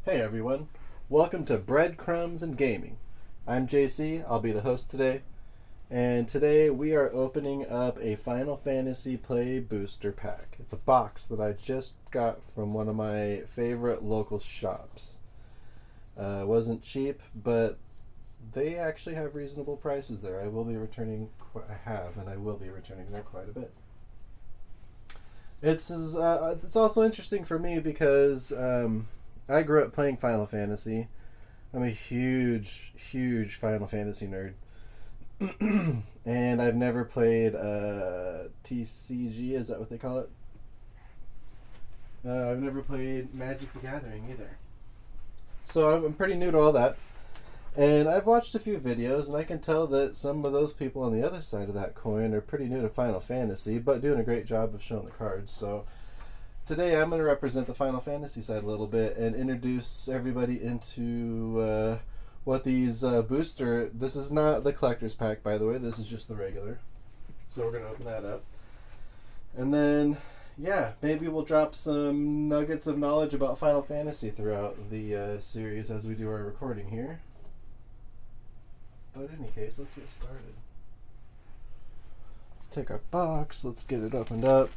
Hey everyone, welcome to Breadcrumbs and Gaming. I'm JC, I'll be the host today, and today we are opening up a Final Fantasy Play Booster Pack. It's a box that I just got from one of my favorite local shops. It wasn't cheap, but they actually have reasonable prices there. I will be returning, I will be returning there quite a bit. It's also interesting for me because I grew up playing Final Fantasy. I'm a huge Final Fantasy nerd. And I've never played TCG, is that what they call it? I've never played Magic the Gathering either. So I'm pretty new to all that. And I've watched a few videos, and I can tell that some of those people on the other side of that coin are pretty new to Final Fantasy, but doing a great job of showing the cards. So today I'm going to represent the Final Fantasy side a little bit and introduce everybody into what these booster... This is not the collector's pack, by the way. This is just the regular. So we're going to open that up. And then, yeah, maybe we'll drop some nuggets of knowledge about Final Fantasy throughout the series as we do our recording here. But in any case, let's get started. Let's take our box. Let's get it opened up.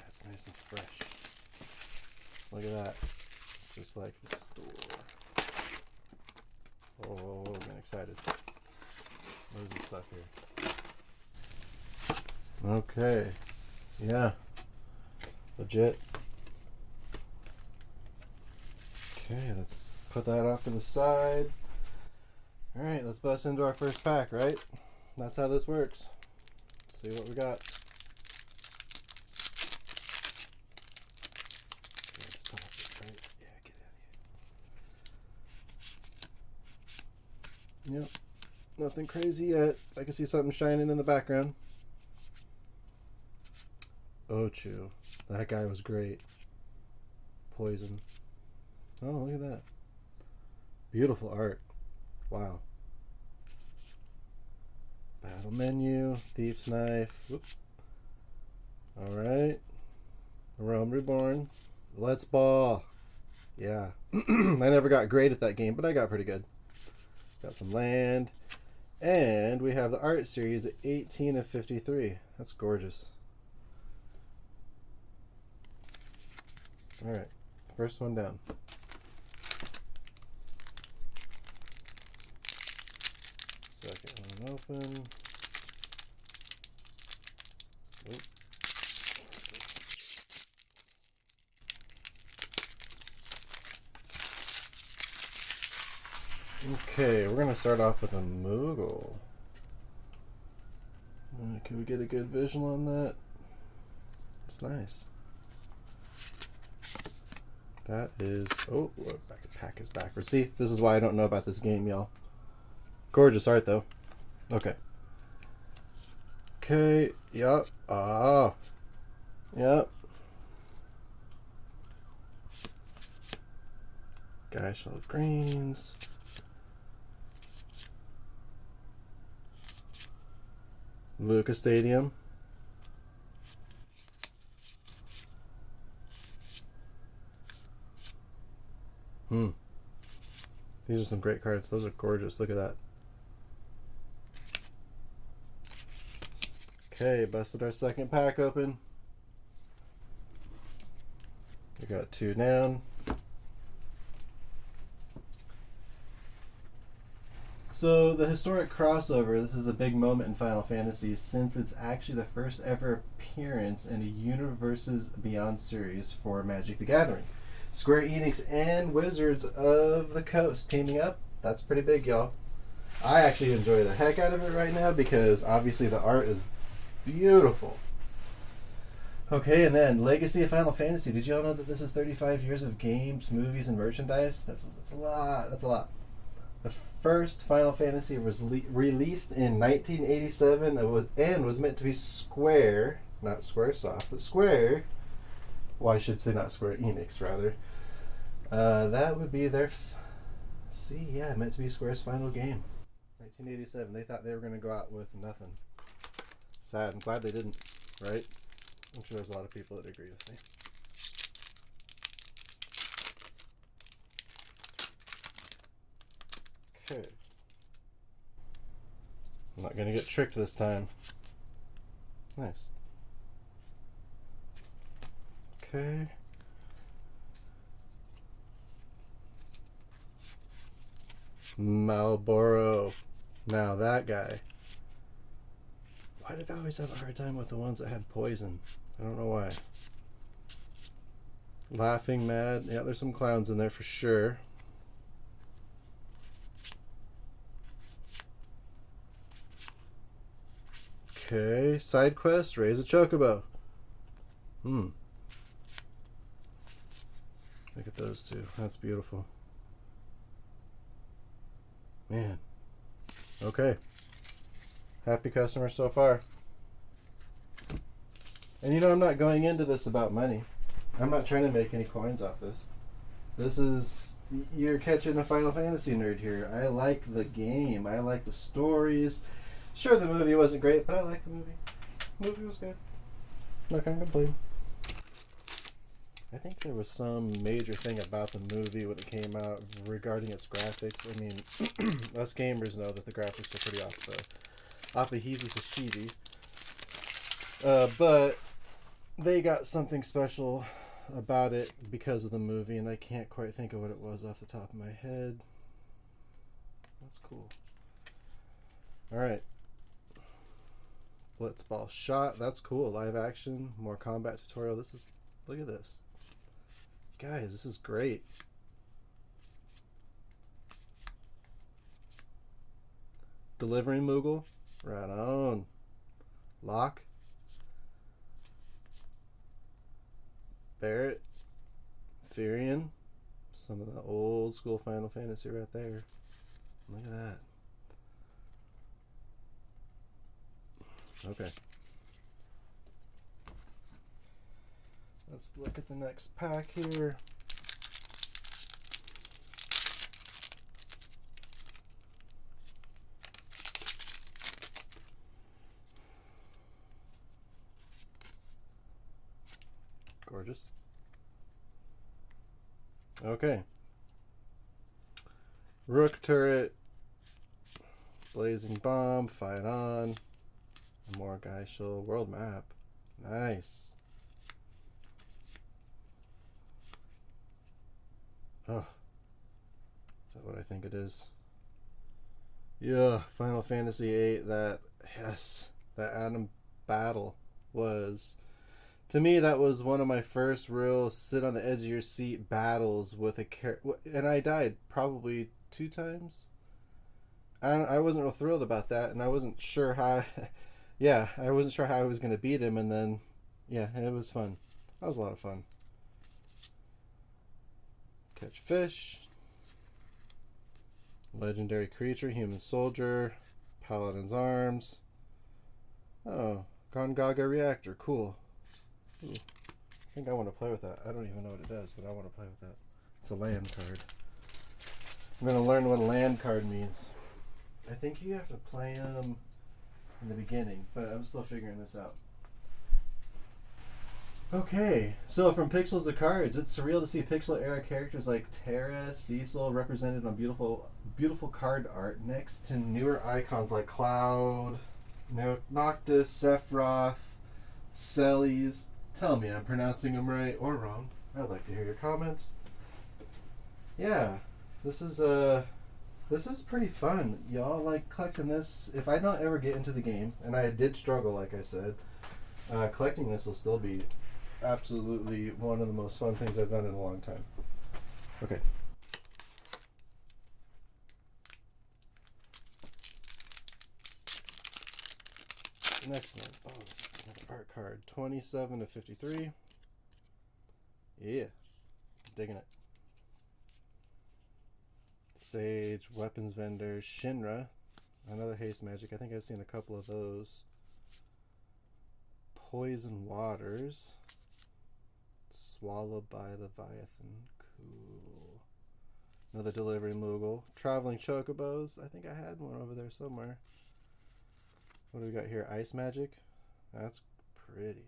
It's nice and fresh. Look at that. Just like the store. Oh, I'm getting excited. Loads of stuff here. Okay. Yeah. Legit. Okay, let's put that off to the side. Alright, let's bust into our first pack, right? That's how this works. Let's see what we got. Yep, nothing crazy yet. I can see something shining in the background. Ochu. That guy was great. Poison. Oh, look at that. Beautiful art. Wow. Battle menu. Thief's knife. Whoops. Alright. Realm Reborn. Let's ball. Yeah. I never got great at that game, but I got pretty good. Got some land. And we have the art series at 18 of 53. That's gorgeous. Alright. First one down. Second one open. Oop. Okay, we're going to start off with a Moogle. Can we get a good visual on that? It's nice. That is... Oh, the pack is backwards. See, this is why I don't know about this game, y'all. Gorgeous art, though. Okay. Okay, yep. Ah. Yep. Geishel of Greens. Lucas Stadium. These are some great cards. Those are gorgeous. Look at that. Okay, busted our second pack open. We got two down. So the historic crossover, this is a big moment in Final Fantasy since it's actually the first ever appearance in a Universes Beyond series for Magic the Gathering. Square Enix and Wizards of the Coast teaming up. That's pretty big, y'all. I actually enjoy the heck out of it right now because obviously the art is beautiful. Okay, and then Legacy of Final Fantasy. Did y'all know that this is 35 years of games, movies, and merchandise? That's a lot. That's a lot. The first Final Fantasy was released in 1987 and was meant to be Square, not Squaresoft, but Square. Well, I should say not Square Enix, rather. That would be their... meant to be Square's final game. 1987. They thought they were going to go out with nothing. Sad. I'm glad they didn't, right? I'm sure there's a lot of people that agree with me. Okay. I'm not going to get tricked this time. Nice. Okay. Marlboro. Now that guy. Why did I always have a hard time with the ones that had poison? I don't know why. Laughing Mad. Yeah, there's some clowns in there for sure. Okay. Side quest. Raise a chocobo. Look at those two. That's beautiful. Man. Okay. Happy customer so far. And you know, I'm not going into this about money. I'm not trying to make any coins off this. This is... You're catching a Final Fantasy nerd here. I like the game. I like the stories. Sure, the movie wasn't great, but I like the movie. The movie was good. Not gonna complain. I think there was some major thing about the movie when it came out regarding its graphics. I mean, us gamers know that the graphics are pretty off the heezy to sheedy. But they got something special about it because of the movie, and I can't quite think of what it was off the top of my head. That's cool. Alright. Blitzball shot. That's cool. Live action. More combat tutorial. This is... Look at this. Guys, this is great. Delivering Moogle. Right on. Locke. Barrett. Firion. Some of the old school Final Fantasy right there. Look at that. Okay. Let's look at the next pack here. Gorgeous. Okay. Rook turret. Blazing bomb. Fight on. More Geishel. World map. Nice. Oh. Is that what I think it is? Yeah, Final Fantasy VIII. That Adam battle was... To me, that was one of my first real sit on the edge of your seat battles with a character. And I died probably 2 times. I wasn't real thrilled about that, and I wasn't sure how... yeah, I wasn't sure how I was going to beat him, and then... Yeah, it was fun. That was a lot of fun. Catch fish. Legendary creature, human soldier, paladin's arms. Oh, Gongaga reactor, cool. Ooh, I think I want to play with that. I don't even know what it does, but I want to play with that. It's a land card. I'm going to learn what a land card means. I think you have to play them in the beginning, but I'm still figuring this out. Okay, so from Pixels to Cards, it's surreal to see Pixel-era characters like Terra, Cecil represented on beautiful card art next to newer icons like Cloud, Noctis, Sephiroth, Celes. Tell me I'm pronouncing them right or wrong. I'd like to hear your comments. Yeah, this is pretty fun. Y'all like collecting this. If I don't ever get into the game, and I did struggle, like I said, collecting this will still be absolutely one of the most fun things I've done in a long time. Okay. Next one. Oh, another art card. 27 to 53. Yeah. Digging it. Sage, Weapons Vendor, Shinra. Another haste magic. I think I've seen a couple of those. Poison Waters. Swallowed by Leviathan. Cool. Another delivery Moogle. Traveling Chocobos. I think I had one over there somewhere. What do we got here? Ice Magic. That's pretty.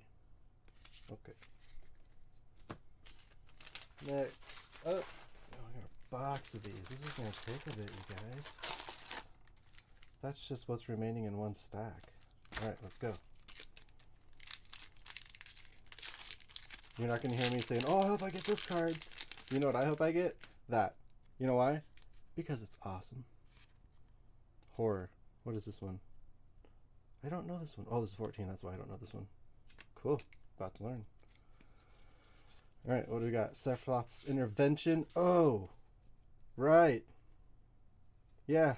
Okay. Next up. Oh, I got a box of these. This is going to take a bit, you guys. That's just what's remaining in one stack. Alright, let's go. You're not going to hear me saying, oh, I hope I get this card. You know what I hope I get? That. You know why? Because it's awesome. Horror. What is this one? I don't know this one. Oh, this is 14. That's why I don't know this one. Cool. About to learn. Alright, what do we got? Sephiroth's Intervention. Oh! Right. Yeah.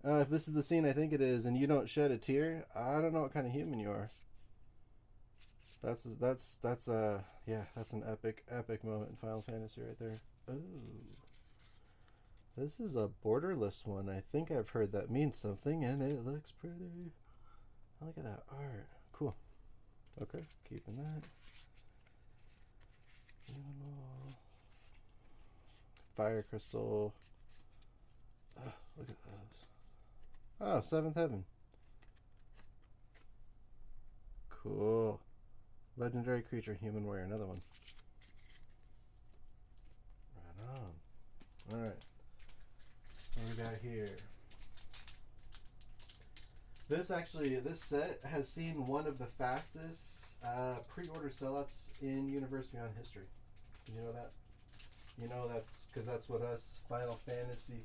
If this is the scene I think it is and you don't shed a tear, I don't know what kind of human you are. That's an epic moment in Final Fantasy right there. Oh. This is a borderless one. I think I've heard that means something, and it looks pretty. Look at that art. Cool. Okay, keeping that. Fire Crystal. Oh, look at those. Oh, Seventh Heaven. Cool. Legendary Creature, Human Warrior. Another one. Right on. Alright. What we got here? This set has seen one of the fastest pre-order sellouts in Universe Beyond history. You know that? You know that's because that's what us Final Fantasy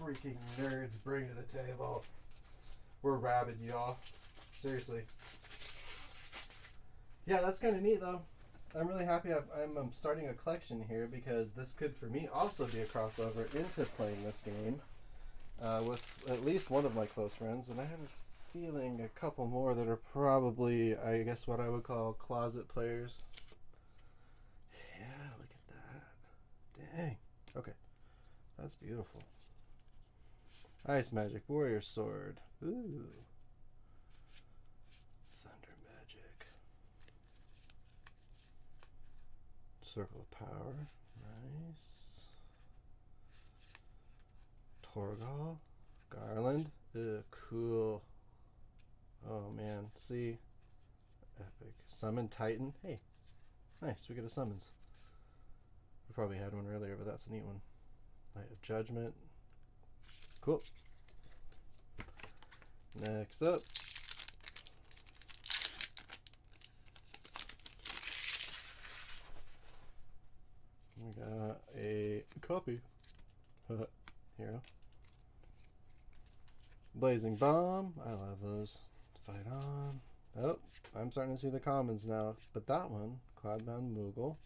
freaking nerds bring to the table. We're rabid, y'all. Seriously. Yeah, that's kind of neat, though. I'm really happy I'm starting a collection here because this could, for me, also be a crossover into playing this game with at least one of my close friends. And I have a feeling a couple more that are probably, I guess, what I would call closet players. Yeah, look at that. Dang. Okay. That's beautiful. Ice Magic, Warrior Sword. Ooh. Thunder Magic. Circle of Power. Nice. Torgal. Garland. Ugh, cool. Oh, man. See? Epic. Summon Titan. Hey. Nice. We get a summons. We probably had one earlier, but that's a neat one. Light of Judgment. Cool. Next up. We got a copy. Hero. Blazing Bomb. I love those. Fight on. Oh, I'm starting to see the commons now. But that one, Cloudbound Moogle.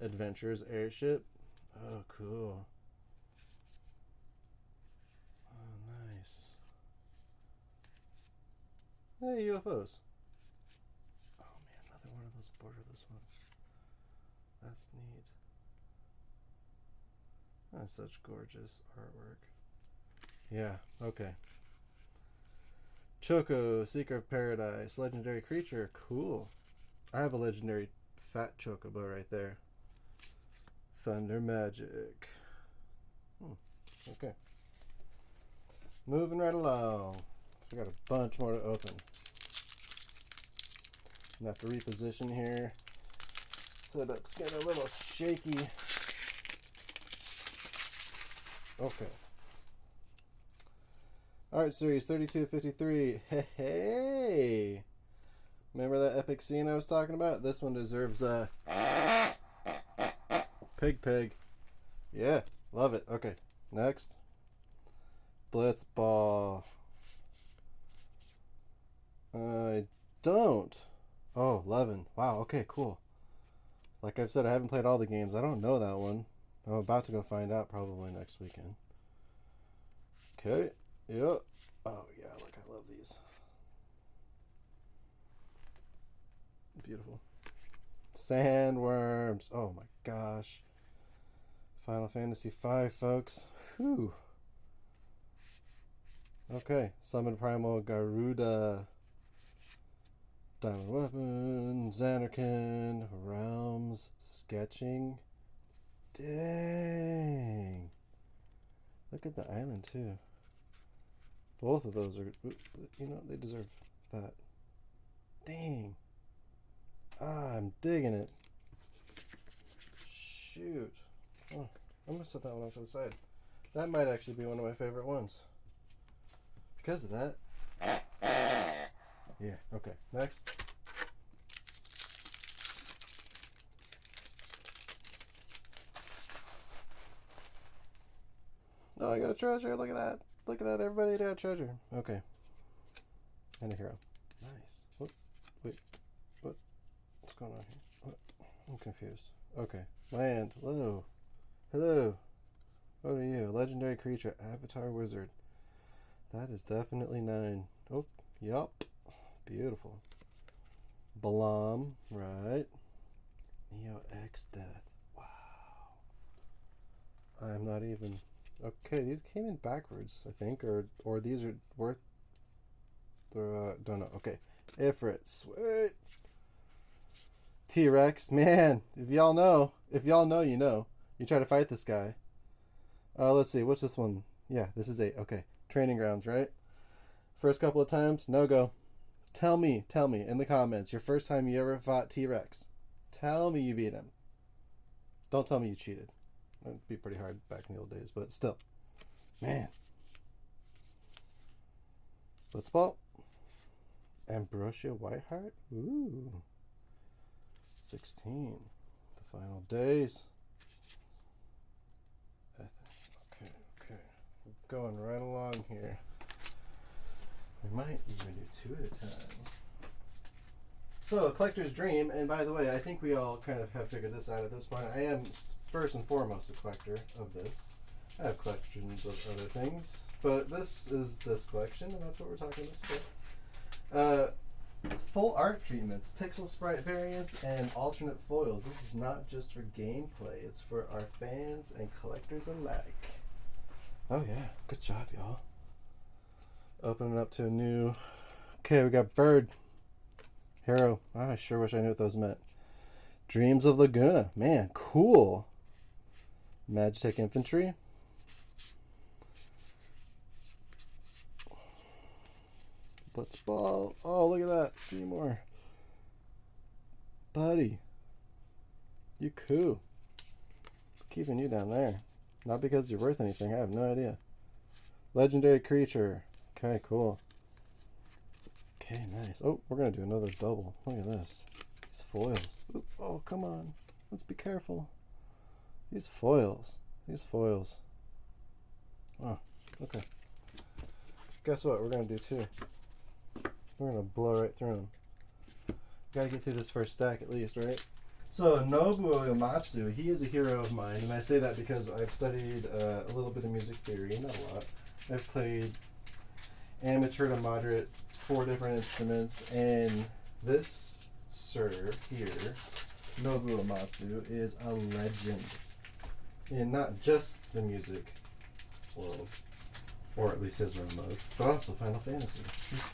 Adventurers Airship. Oh, cool. Oh, nice. Hey, UFOs. Oh, man, another one of those borderless ones. That's neat. That's such gorgeous artwork. Yeah, okay. Choco, Seeker of Paradise, Legendary Creature. Cool. I have a legendary fat chocobo right there. Thunder Magic. Okay. Moving right along. We got a bunch more to open. I'm gonna have to reposition here. Setup's getting a little shaky. Okay. Art Series 3253. Hey! Remember that epic scene I was talking about? This one deserves a pig. Yeah, love it. Okay, next. Blitzball. I don't. Oh, 11. Wow, okay, cool. Like I've said, I haven't played all the games. I don't know that one. I'm about to go find out probably next weekend. Okay. Yep. Oh, yeah, look, I love these. Beautiful. Sandworms. Oh, my gosh. Final Fantasy V, folks. Whew. Okay. Summon Primal Garuda. Diamond Weapon. Xanarkin. Realms. Sketching. Dang. Look at the island, too. Both of those are, you know, they deserve that. Dang. Ah, I'm digging it. Shoot. Oh, I'm going to set that one off to the side. That might actually be one of my favorite ones. Because of that. Yeah, okay. Next. Oh, I got a treasure. Look at that. Look at that. Everybody got a treasure. Okay. And a hero. Nice. Whoop. Wait. What? What's going on here? What? I'm confused. Okay. Land. Hello. Hello. What are you? Legendary creature. Avatar wizard. That is definitely 9. Oh, yup. Beautiful. Balam. Right. Neo X Death. Wow. I'm not even... Okay, these came in backwards, I think, or these are worth... don't know. Okay. Ifrit. Sweet. T-Rex. Man, if y'all know, you know. You try to fight this guy. Let's see. What's this one? Yeah, this is 8. Okay. Training grounds, right? First couple of times, no go. Tell me in the comments your first time you ever fought T-Rex. Tell me you beat him. Don't tell me you cheated. That'd be pretty hard back in the old days, but still. Man. Blitzball. Ambrosia Whiteheart. Ooh. 16. The final days. Okay. We're going right along here. We might even do 2 at a time. So, a collector's dream, and by the way, I think we all kind of have figured this out at this point. I am first and foremost a collector of this. I have collections of other things, but this is this collection, and that's what we're talking about today. Full art treatments, pixel sprite variants, and alternate foils. This is not just for gameplay, it's for our fans and collectors alike. Oh yeah, good job, y'all. Opening up to a new... Okay, we got Bird. Hero. I sure wish I knew what those meant. Dreams of Laguna. Man, cool. Magitech Infantry. Blitzball. Oh, look at that. Seymour. Buddy. You cool. Keeping you down there. Not because you're worth anything. I have no idea. Legendary creature. Okay, cool. Okay, nice. Oh, we're going to do another double. Look at this. These foils. Oop, oh, come on. Let's be careful. These foils. Oh, okay. Guess what? We're going to do 2. We're going to blow right through them. Gotta get through this first stack at least, right? So, Nobuo Uematsu, he is a hero of mine, and I say that because I've studied a little bit of music theory, not a lot. I've played amateur to moderate 4 different instruments, and this sir here, Nobuo Uematsu, is a legend in not just the music world, or at least his realm of, but also Final Fantasy. He's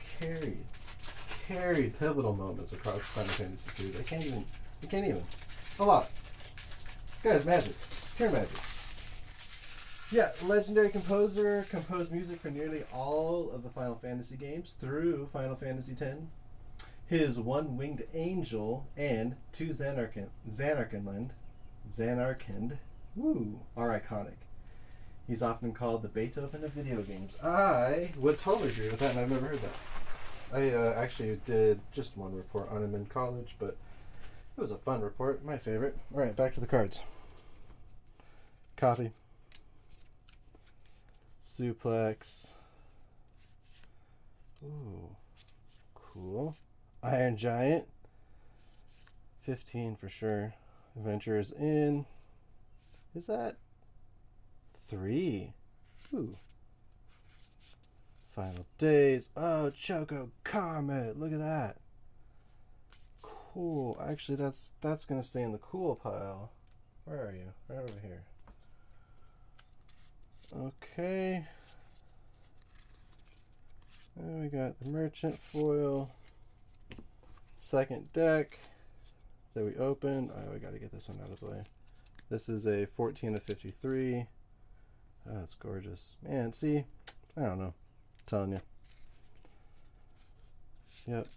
carried pivotal moments across Final Fantasy series. I can't even. A lot. This guy's magic. Pure magic. Yeah, legendary composer, composed music for nearly all of the Final Fantasy games through Final Fantasy X. His One-Winged Angel and 2 Xanarkand, are iconic. He's often called the Beethoven of video games. I would totally agree with that, and I've never heard that. I actually did just one report on him in college, but it was a fun report. My favorite. All right, back to the cards. Coffee. Suplex. Ooh, cool. Iron Giant. 15 for sure. Adventurers in. Is that 3? Ooh. Final Days. Oh, Choco Comet. Look at that. Cool. Actually, that's gonna stay in the cool pile. Where are you? Right over here. Okay. And we got the Merchant foil. Second deck that we opened. Oh, we gotta get this one out of the way. This is a 14 of 53. Oh, it's gorgeous. Man, see, I don't know. I'm telling you. Yep.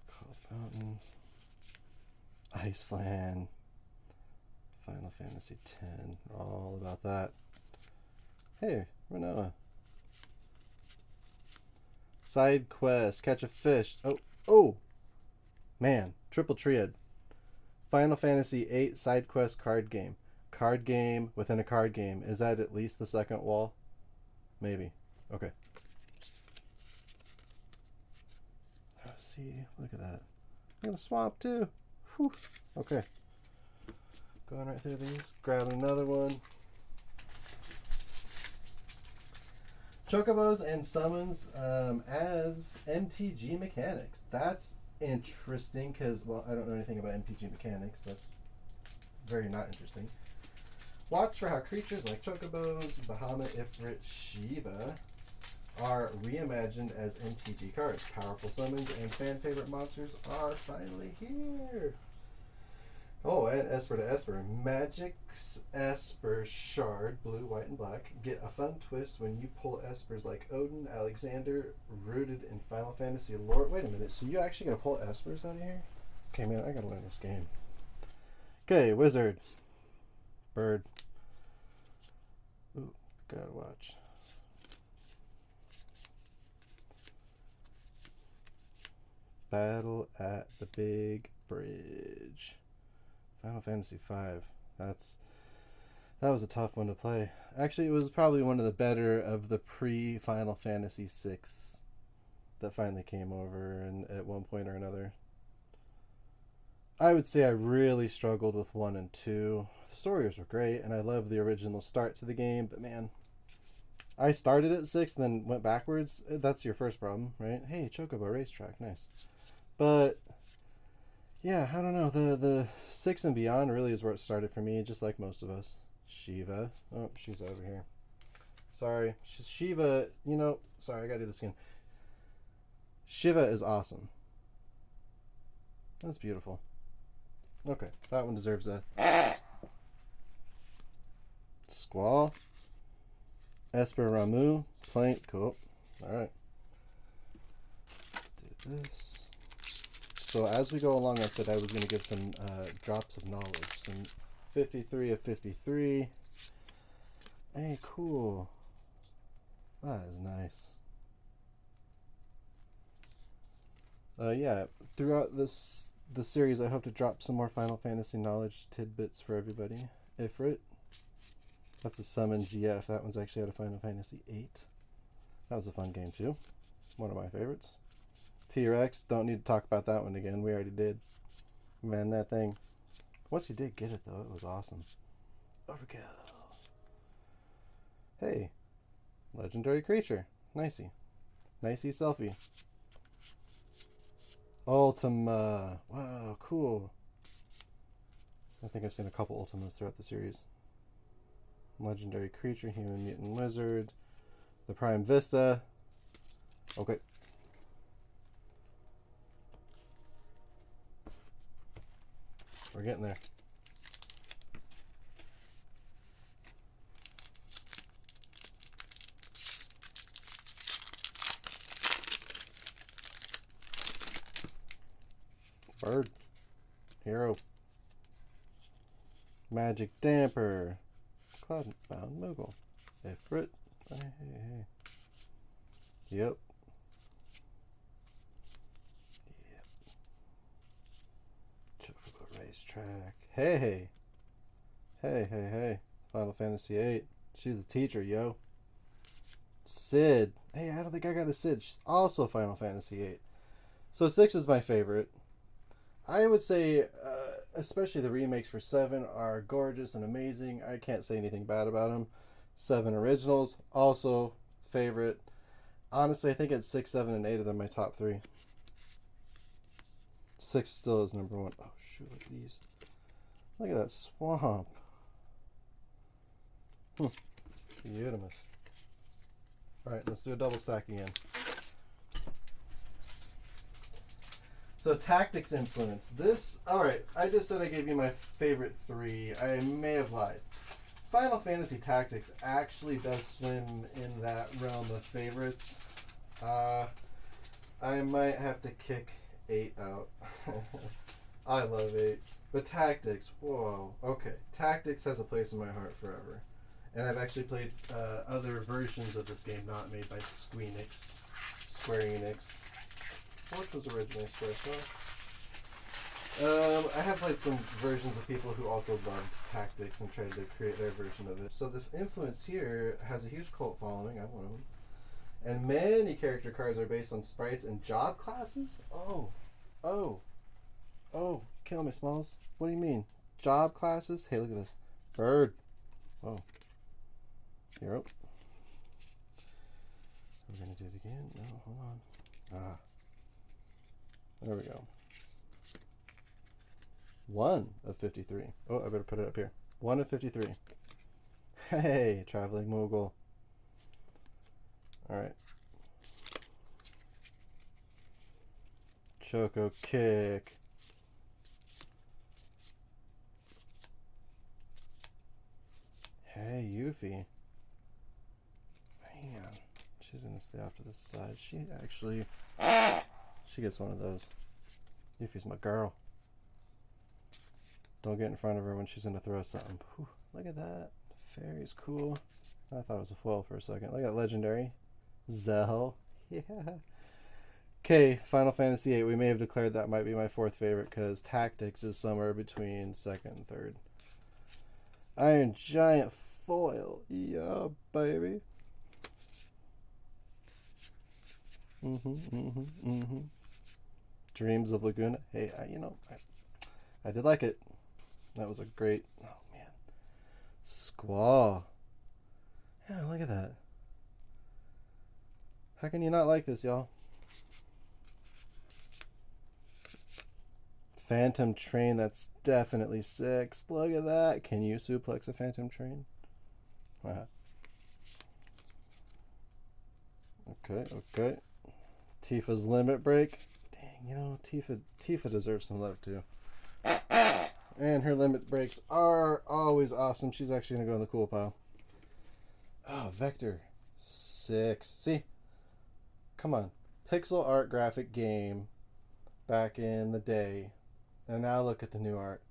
Call Fountain. Ice Flan. Final Fantasy X. All about that. Hey, Renoa. Side quest. Catch a fish. Oh! Man, triple triad. Final Fantasy VIII side quest card game. Card game within a card game. Is that at least the second wall? Maybe. Okay. Let's see. Look at that. Look at the swamp too. Whew. Okay. Going right through these. Grabbing another one. Chocobos and summons as MTG mechanics. That's interesting because, well, I don't know anything about MTG mechanics. That's very not interesting. Watch for how creatures like Chocobos, Bahamut, Ifrit, Shiva are reimagined as MTG cards. Powerful summons and fan favorite monsters are finally here. Oh, and Esper to Esper. Magic's Esper Shard, blue, white, and black. Get a fun twist when you pull Espers like Odin, Alexander, rooted in Final Fantasy lore. Wait a minute, so you actually gonna pull Espers out of here? Okay, man, I gotta learn this game. Okay, Wizard. Bird. Ooh, gotta watch. Battle at the Big Bridge. Final Fantasy V. That was a tough one to play. Actually, it was probably one of the better of the pre-Final Fantasy VI that finally came over and at one point or another. I would say I really struggled with 1 and 2. The stories were great, and I love the original start to the game, but man, I started at 6 and then went backwards. That's your first problem, right? Hey, Chocobo Racetrack, nice. But yeah, I don't know. The 6 and beyond really is where it started for me, just like most of us. Shiva. Oh, she's over here. Sorry. Shiva, sorry, I gotta do this again. Shiva is awesome. That's beautiful. Okay, that one deserves a Squall. Esper Ramu. Plank. Cool. Alright. Let's do this. So as we go along, I said I was going to give some drops of knowledge. Some 53 of 53. Hey, cool. That is nice. Yeah, throughout the series, I hope to drop some more Final Fantasy knowledge tidbits for everybody. Ifrit. That's a summon GF. That one's actually out of Final Fantasy VIII. That was a fun game too. One of my favorites. T-Rex, don't need to talk about that one again. We already did. Man, that thing. Once you did get it, though, it was awesome. Overkill. Hey. Legendary creature. Nicey. Nicey selfie. Ultima. Wow, cool. I think I've seen a couple Ultimas throughout the series. Legendary creature, human mutant wizard. The Prime Vista. Okay. We're getting there. Bird. Hero. Magic Damper. Cloudbound Moogle. Ifrit. Hey. Yep. Chocobo Racetrack. Hey. Final Fantasy VIII. She's the teacher, yo. Sid. Hey, I don't think I got a Sid. She's also Final Fantasy VIII. So 6 is my favorite. I would say, especially the remakes for 7 are gorgeous and amazing. I can't say anything bad about them. 7 originals, also favorite. Honestly, I think it's 6, 7, and 8 of them my top 3. 6 still is number 1. Oh, shoot, look at these. Look at that swamp. Beautiful. Alright, let's do a double stack again. So tactics influence. This, alright, I just said I gave you my favorite 3. I may have lied. Final Fantasy Tactics actually does swim in that realm of favorites. I might have to kick 8 out. I love 8. But Tactics, whoa, okay. Tactics has a place in my heart forever. And I've actually played other versions of this game not made by Square Enix. Which was originally Squaresoft. I have played some versions of people who also loved Tactics and tried to create their version of it. So the influence here has a huge cult following. I'm one of them. And many character cards are based on sprites and job classes? Oh, kill me, Smalls. What do you mean? Job classes? Hey, look at this. Bird. Oh. Hero. We're going to do it again. No, hold on. There we go. 1 of 53. Oh, I better put it up here. 1 of 53. Hey, traveling mogul. Alright. Choco kick. Hey, Yuffie. Man, she's gonna stay off to the side. She actually... She gets one of those. Yuffie's my girl. Don't get in front of her when she's gonna throw something. Whew, look at that. Fairy's cool. I thought it was a foil for a second. Look at legendary. Zell. Yeah. Okay, Final Fantasy VIII. We may have declared that might be my 4th favorite because Tactics is somewhere between 2nd and 3rd. Iron Giant foil. Yeah, baby. Dreams of Laguna. Hey, I did like it. That was a great... Oh, man. Squall. Yeah, look at that. How can you not like this, y'all? Phantom Train, that's definitely 6. Look at that. Can you suplex a Phantom Train? Okay. Tifa's Limit Break. Dang, Tifa deserves some love too. And her limit breaks are always awesome. She's actually going to go in the cool pile. Oh, Vector. 6. See? Come on. Pixel art graphic game back in the day. And now look at the new art.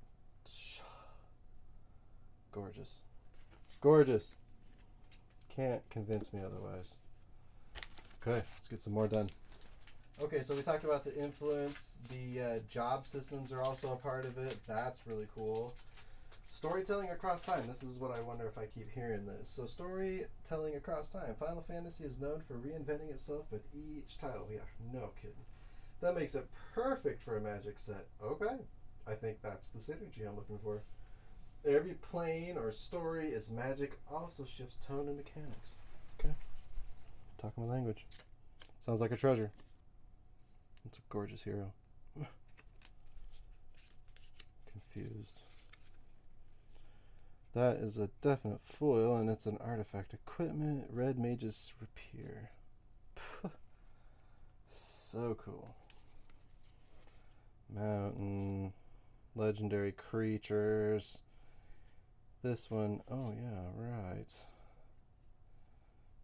Gorgeous. Gorgeous. Can't convince me otherwise. Okay, let's get some more done. Okay, so we talked about the influence. The job systems are also a part of it. That's really cool. Storytelling across time. This is what I wonder if I keep hearing this. So storytelling across time. Final Fantasy is known for reinventing itself with each title. Yeah, no kidding. That makes it perfect for a Magic set. Okay. I think that's the synergy I'm looking for. Every plane or story is Magic also shifts tone and mechanics. Okay. Talking my language. Sounds like a treasure. It's a gorgeous hero. Confused. That is a definite foil, and it's an artifact equipment. Red Mage's Rapier. So cool. Mountain. Legendary creatures. This one, oh yeah, right.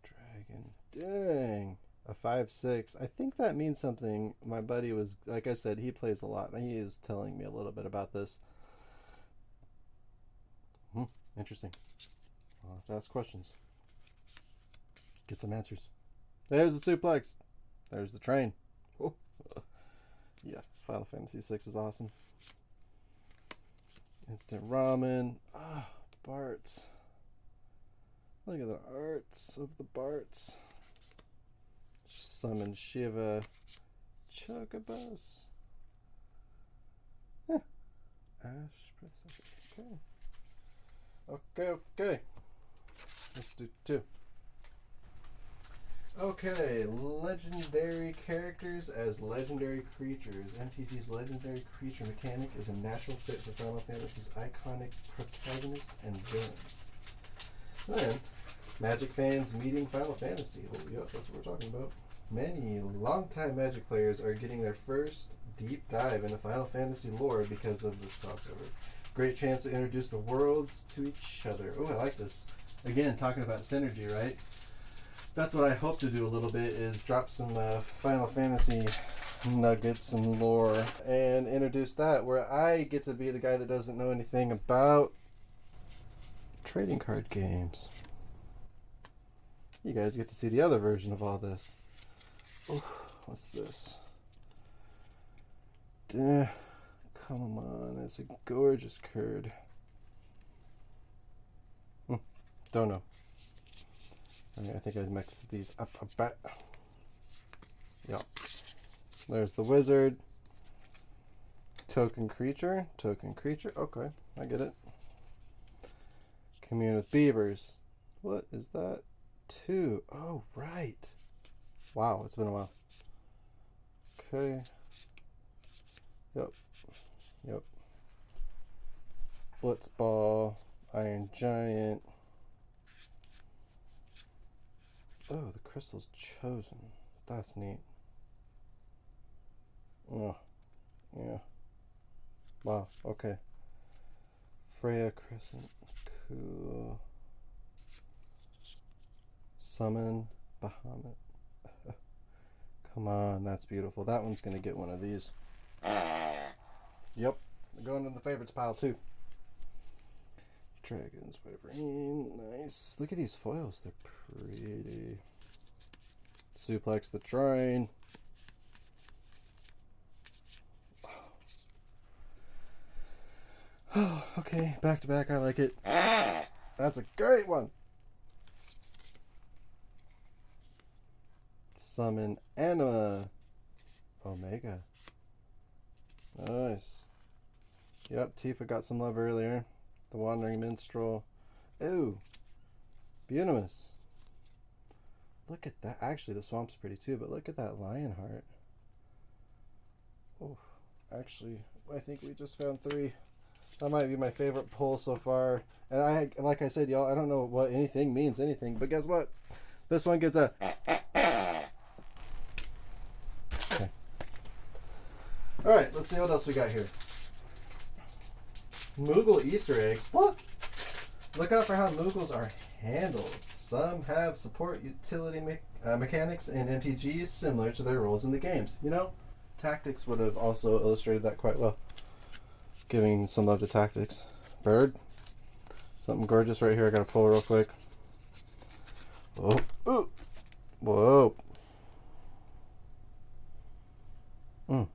Dragon. Dang. A 5/6. I think that means something. My buddy was, like I said, he plays a lot. He was telling me a little bit about this. Interesting. I'll have to ask questions. Get some answers. There's the suplex. There's the train. Oh. Yeah, Final Fantasy VI is awesome. Instant ramen. Ah, Barts. Look at the arts of the Barts. Summon Shiva. Chocobos. Ash Princess. Okay. Let's do 2. Okay, legendary characters as legendary creatures. MTG's legendary creature mechanic is a natural fit for Final Fantasy's iconic protagonists and villains. Then, Magic fans meeting Final Fantasy. Oh, yep, that's what we're talking about. Many longtime Magic players are getting their first deep dive into Final Fantasy lore because of this crossover. Great chance to introduce the worlds to each other. Oh, I like this. Again, talking about synergy, right? That's what I hope to do a little bit, is drop some Final Fantasy nuggets and lore and introduce that, where I get to be the guy that doesn't know anything about trading card games. You guys get to see the other version of all this. Oh, what's this? Duh, come on, it's a gorgeous card. Don't know. I think I mixed these up a bit. Yep. There's the wizard. Token creature. Okay, I get it. Commune with beavers. What is that? 2. Oh, right. Wow, it's been a while. Okay. Yep. Blitzball. Iron Giant. Oh, the crystal's chosen. That's neat. Oh, yeah. Wow, okay. Freya Crescent. Cool. Summon Bahamut. Come on, that's beautiful. That one's going to get one of these. Yep. Going in the favorites pile, too. Dragons, Wyvern. Nice. Look at these foils. They're pretty. Suplex the Trine. Oh, okay. Back to back. I like it. That's a great one. Summon Anima. Omega. Nice. Yep, Tifa got some love earlier. The Wandering Minstrel. Ooh. Bunimus. Look at that. Actually, the swamp's pretty too, but look at that Lionheart. Oh, actually, I think we just found 3. That might be my favorite pull so far. And like I said, y'all, I don't know what anything means anything, but guess what? This one gets a... Okay. Alright, let's see what else we got here. Moogle Easter eggs. What? Look out for how Moogles are handled. Some have support utility mechanics and MTGs similar to their roles in the games. You know, Tactics would have also illustrated that quite well. Giving some love to Tactics. Bird. Something gorgeous right here. I gotta pull real quick. Oh. Ooh. Whoa. I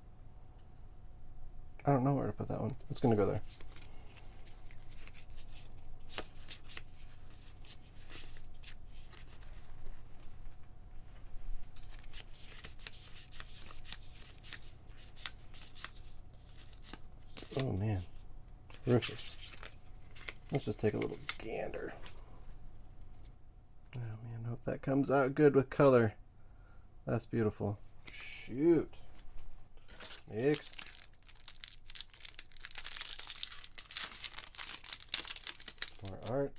don't know where to put that one. It's gonna go there. Oh man. Rufus. Let's just take a little gander. Oh man, hope that comes out good with color. That's beautiful. Shoot. Next. More art.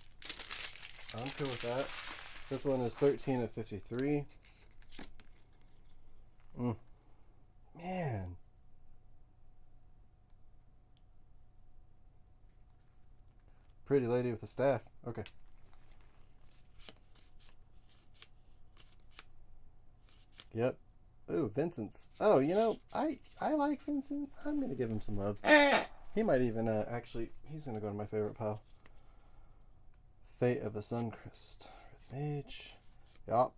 I'm cool with that. This one is 13 of 53. Man. Pretty lady with a staff. Okay. Yep. Ooh, Vincent's. Oh, you know, I like Vincent. I'm going to give him some love. He might even, actually, he's going to go to my favorite pile. Fate of the Suncrist. Red Mage. Yup.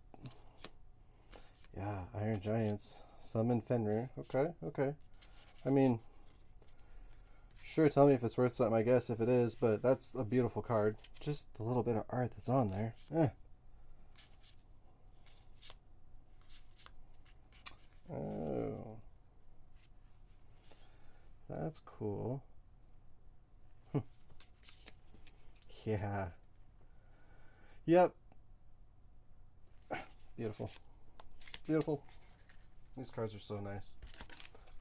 Yeah, Iron Giants. Summon Fenrir. Okay. I mean, sure, tell me if it's worth something, I guess, if it is, but that's a beautiful card. Just the little bit of art that's on there. Oh. That's cool. Yeah. Yep. Beautiful. These cards are so nice.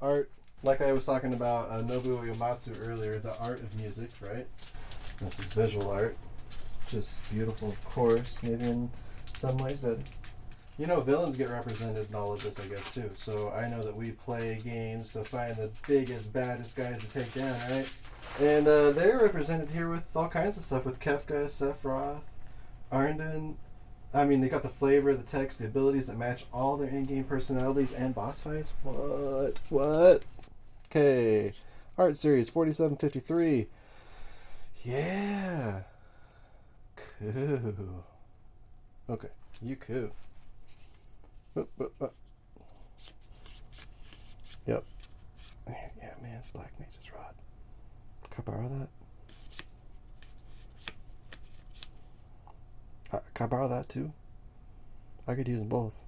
Art, like I was talking about Nobuo Uematsu earlier, the art of music, right? This is visual art. Just beautiful, of course. Maybe in some ways better. You know, villains get represented in all of this, I guess, too. So I know that we play games to find the biggest, baddest guys to take down, right? And they're represented here with all kinds of stuff, with Kefka, Sephiroth, Arndon. I mean, they got the flavor, the text, the abilities that match all their in-game personalities and boss fights. What? Okay. Art Series 4753. Yeah. Cool. Okay. You cool. Yep. Yeah, man. Black Mage's Rod. Can I borrow that? Can I borrow that too? I could use them both.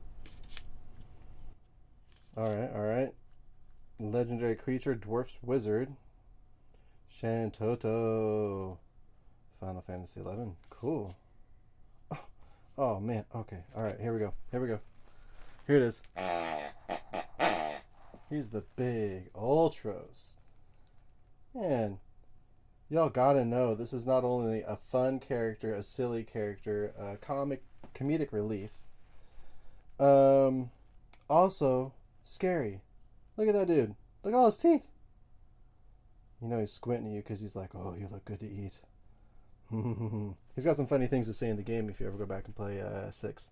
Alright. Legendary creature, Dwarf's Wizard. Shantoto. Final Fantasy 11. Cool. Oh man. Okay. Alright, here we go. Here it is. He's the big Ultros. Man, y'all gotta know this is not only a fun character, a silly character, a comedic relief. Also scary. Look at that dude. Look at all his teeth. You know he's squinting at you because he's like, "Oh, you look good to eat." He's got some funny things to say in the game if you ever go back and play 6.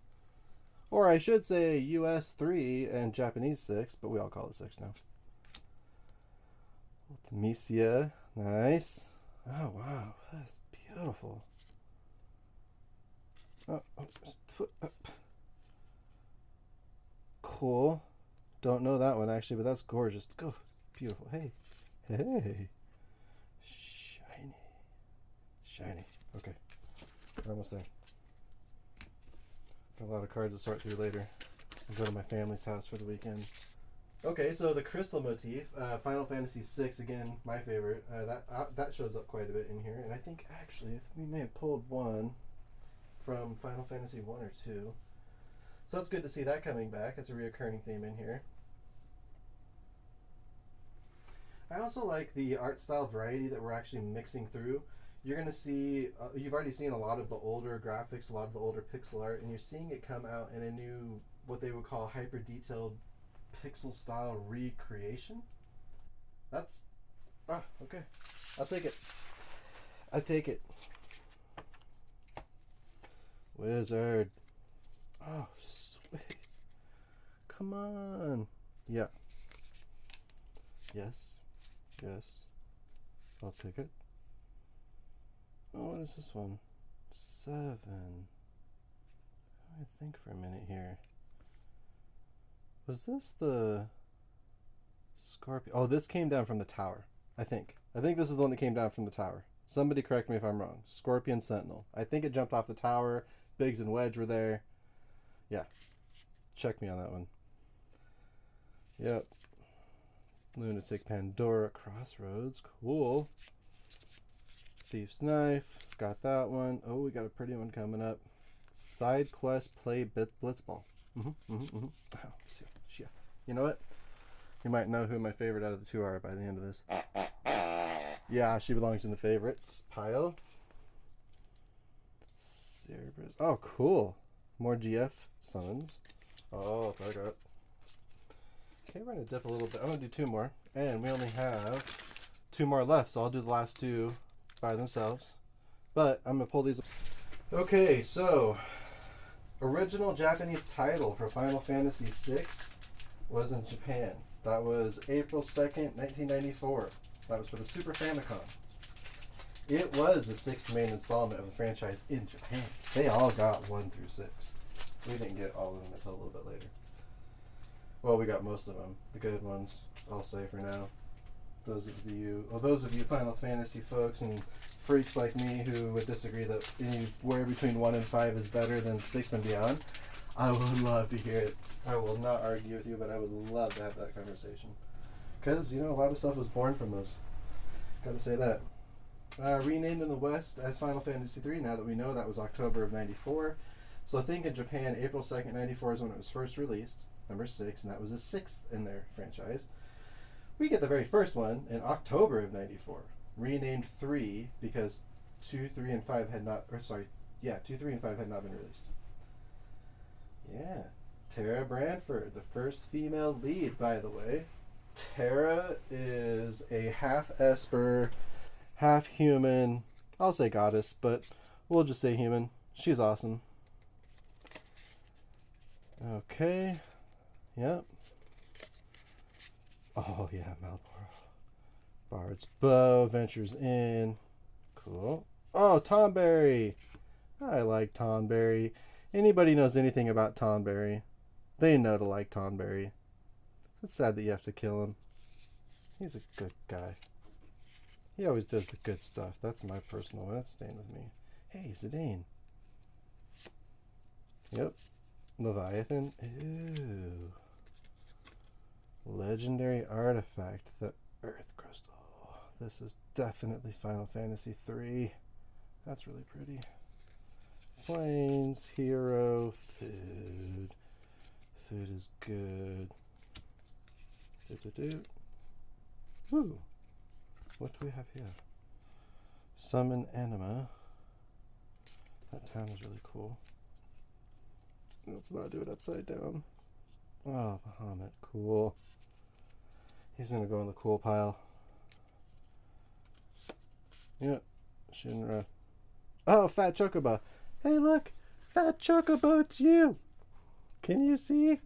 Or I should say US 3 and Japanese 6, but we all call it 6 now. Ultimisia. Nice. Oh, wow. That's beautiful. Cool. Don't know that one, actually, but that's gorgeous. Go. Beautiful. Hey. Shiny. Okay. We're almost there. Got a lot of cards to sort through later. I'll go to my family's house for the weekend. Okay, so the crystal motif, Final Fantasy VI, again, my favorite. That shows up quite a bit in here, and I think actually we may have pulled one from Final Fantasy 1 or 2. So it's good to see that coming back. It's a reoccurring theme in here. I also like the art style variety that we're actually mixing through. You're going to see, you've already seen a lot of the older graphics, a lot of the older pixel art, and you're seeing it come out in a new, what they would call hyper detailed pixel style recreation. That's, okay. I'll take it. Wizard. Oh, sweet. Come on. Yeah. Yes. I'll take it. Oh, what is this one? 7. Let me think for a minute here. Was this the Scorpion? Oh, this came down from the tower, I think. I think this is the one that came down from the tower. Somebody correct me if I'm wrong. Scorpion Sentinel. I think it jumped off the tower. Biggs and Wedge were there. Yeah. Check me on that one. Yep. Lunatic Pandora Crossroads. Cool. Thief's Knife. Got that one. Oh, we got a pretty one coming up. Side Quest Play Blitzball. Oh, see. You know what? You might know who my favorite out of the two are by the end of this. Yeah, she belongs in the favorites pile. Cerberus. Oh, cool. More GF summons. Oh, I'll take it. Okay, we're going to dip a little bit. I'm going to do 2 more. And we only have 2 more left, so I'll do the last 2 by themselves. But I'm going to pull these. Okay, so original Japanese title for Final Fantasy VI was in Japan. That was April 2nd, 1994. That was for the Super Famicom. It was the 6th main installment of the franchise in Japan. They all got 1 through 6. We didn't get all of them until a little bit later. Well, we got most of them. The good ones, I'll say for now. Those of you Final Fantasy folks and freaks like me who would disagree that anywhere between 1 and 5 is better than 6 and beyond, I would love to hear it. I will not argue with you, but I would love to have that conversation. Because, a lot of stuff was born from those. Gotta say that. Renamed in the West as Final Fantasy III, now that we know that was October of 94. So I think in Japan, April 2nd, 94 is when it was first released. Number 6, and that was the 6th in their franchise. We get the very first one in October of 94. Renamed 3 because 2, 3, and 5 had not, 2, 3, and 5 had not been released. Yeah, Tara Branford, the first female lead, by the way. Tara is a half Esper, half human. I'll say goddess, but we'll just say human. She's awesome. Okay. Yep. Oh, yeah, Malboro. Bard's Bow, Ventures In. Cool. Oh, Tonberry. I like Tonberry. Anybody knows anything about Tonberry, they know to like Tonberry. It's sad that you have to kill him. He's a good guy. He always does the good stuff. That's my personal one. That's staying with me. Hey, Zidane. Yep. Leviathan. Ooh. Legendary artifact. The Earth Crystal. This is definitely Final Fantasy 3. That's really pretty. Planes. Hero. Food. Food is good. Ooh. What do we have here? Summon Anima. That town is really cool. Let's not do it upside down. Oh, Bahamut. Cool. He's going to go in the cool pile. Yep. Shinra. Oh, Fat Chocobo. Hey, look. Fat Chocobo, it's you. Can you see?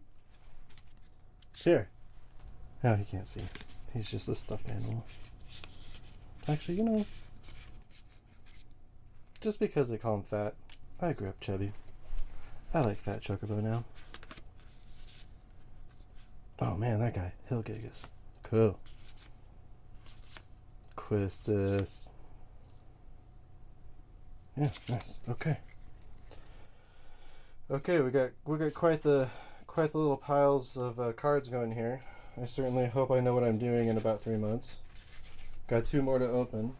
Sure. Oh, he can't see. He's just a stuffed animal. Actually, you know, just because they call him fat, I grew up chubby. I like Fat Chocobo now. Oh man, that guy, Hilgigas. Cool. Quistis. Yeah, nice. Okay. Okay, we got quite the little piles of cards going here. I certainly hope I know what I'm doing in about 3 months. Got 2 more to open.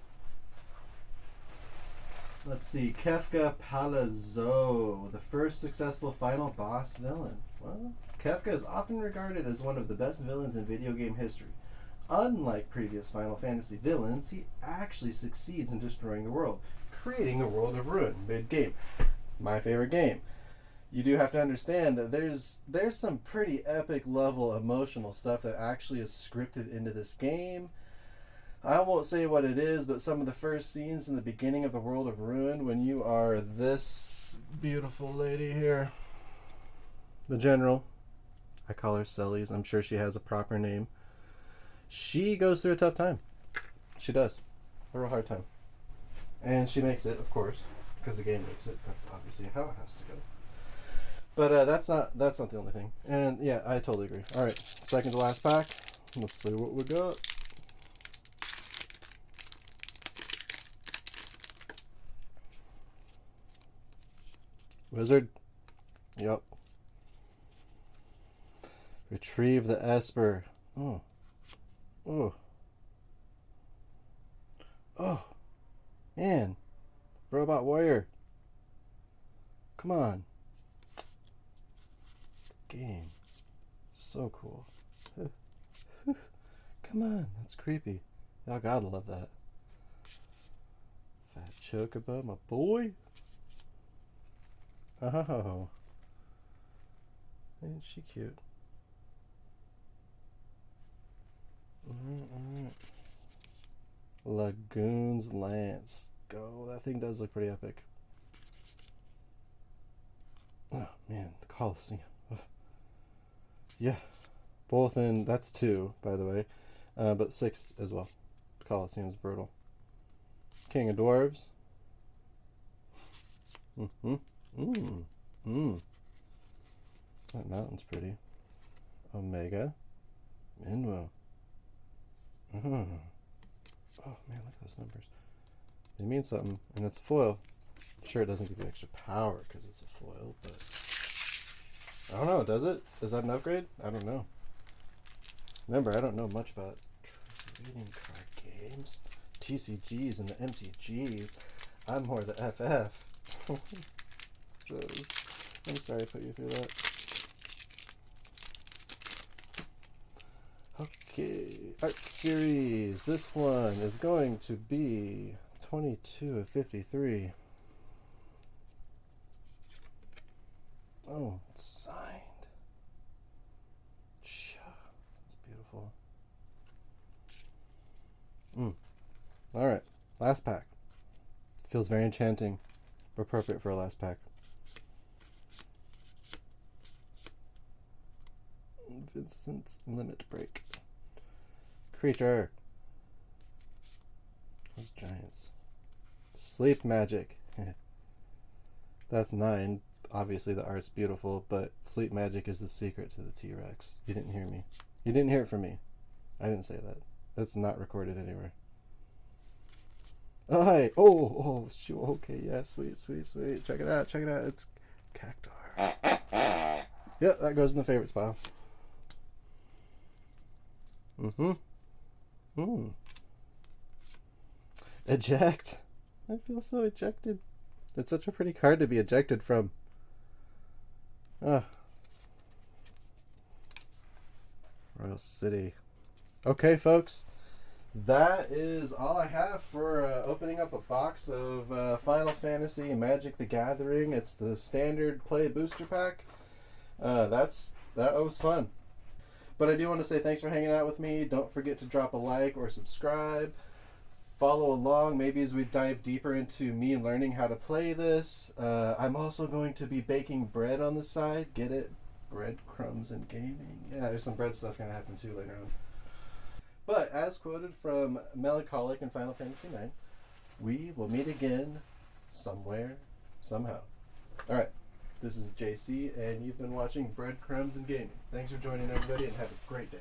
Let's see. Kefka Palazzo, the first successful final boss villain. Well, Kefka is often regarded as one of the best villains in video game history. Unlike previous Final Fantasy villains, he actually succeeds in destroying the world, creating a world of ruin mid-game. My favorite game. You do have to understand that there's some pretty epic level emotional stuff that actually is scripted into this game. I won't say what it is, but some of the first scenes in the beginning of the World of Ruin, when you are this beautiful lady here, the general, I call her Celes, I'm sure she has a proper name. She goes through a tough time. She does. A real hard time. And she makes it, of course, because the game makes it. That's obviously how it has to go. But that's not the only thing. And yeah, I totally agree. All right, second to last pack. Let's see what we got. Wizard. Yep. Retrieve the Esper. Oh. Oh. Oh. Man. Robot Warrior. Come on. Game. So cool. Come on. That's creepy. Y'all gotta love that. Fat Chocobo, my boy. Oh. Ain't she cute? Lagoon's Lance. Go. That thing does look pretty epic. Oh, man. The Colosseum. Ugh. Yeah. Both in... That's 2, by the way. But 6 as well. The Colosseum's brutal. King of Dwarves. That mountain's pretty. Omega. Minwo. Oh man, look at those numbers. They mean something, and it's a foil. Sure, it doesn't give you extra power because it's a foil, but I don't know. Does it? Is that an upgrade? I don't know. Remember, I don't know much about trading card games, TCGs, and the MTGs. I'm more the FF. I'm sorry I put you through that. Okay, art series. This one is going to be 22 of 53. Oh, it's signed. beautiful. Alright, last pack. Feels very enchanting. Appropriate for a last pack. Vincent's Limit Break. Creature. Those giants. Sleep Magic. That's 9. Obviously the art's beautiful, but sleep magic is the secret to the T-Rex. You didn't hear me. You didn't hear it from me. I didn't say that. That's not recorded anywhere. Oh, hi. Oh, shoot. Okay, yeah, sweet. Check it out. It's Cactar. Yeah, that goes in the favorites pile. Eject. I feel so ejected. It's such a pretty card to be ejected from. Royal City. Okay, folks. That is all I have for opening up a box of Final Fantasy and Magic the Gathering. It's the standard play booster pack. That was fun. But I do want to say thanks for hanging out with me. Don't forget to drop a like or subscribe. Follow along, maybe as we dive deeper into me learning how to play this. I'm also going to be baking bread on the side. Get it? Breadcrumbs and gaming. Yeah, there's some bread stuff going to happen too later on. But as quoted from Melancholic in Final Fantasy IX, we will meet again somewhere, somehow. Alright, this is JC, and you've been watching Breadcrumbs and Gaming. Thanks for joining, everybody, and have a great day.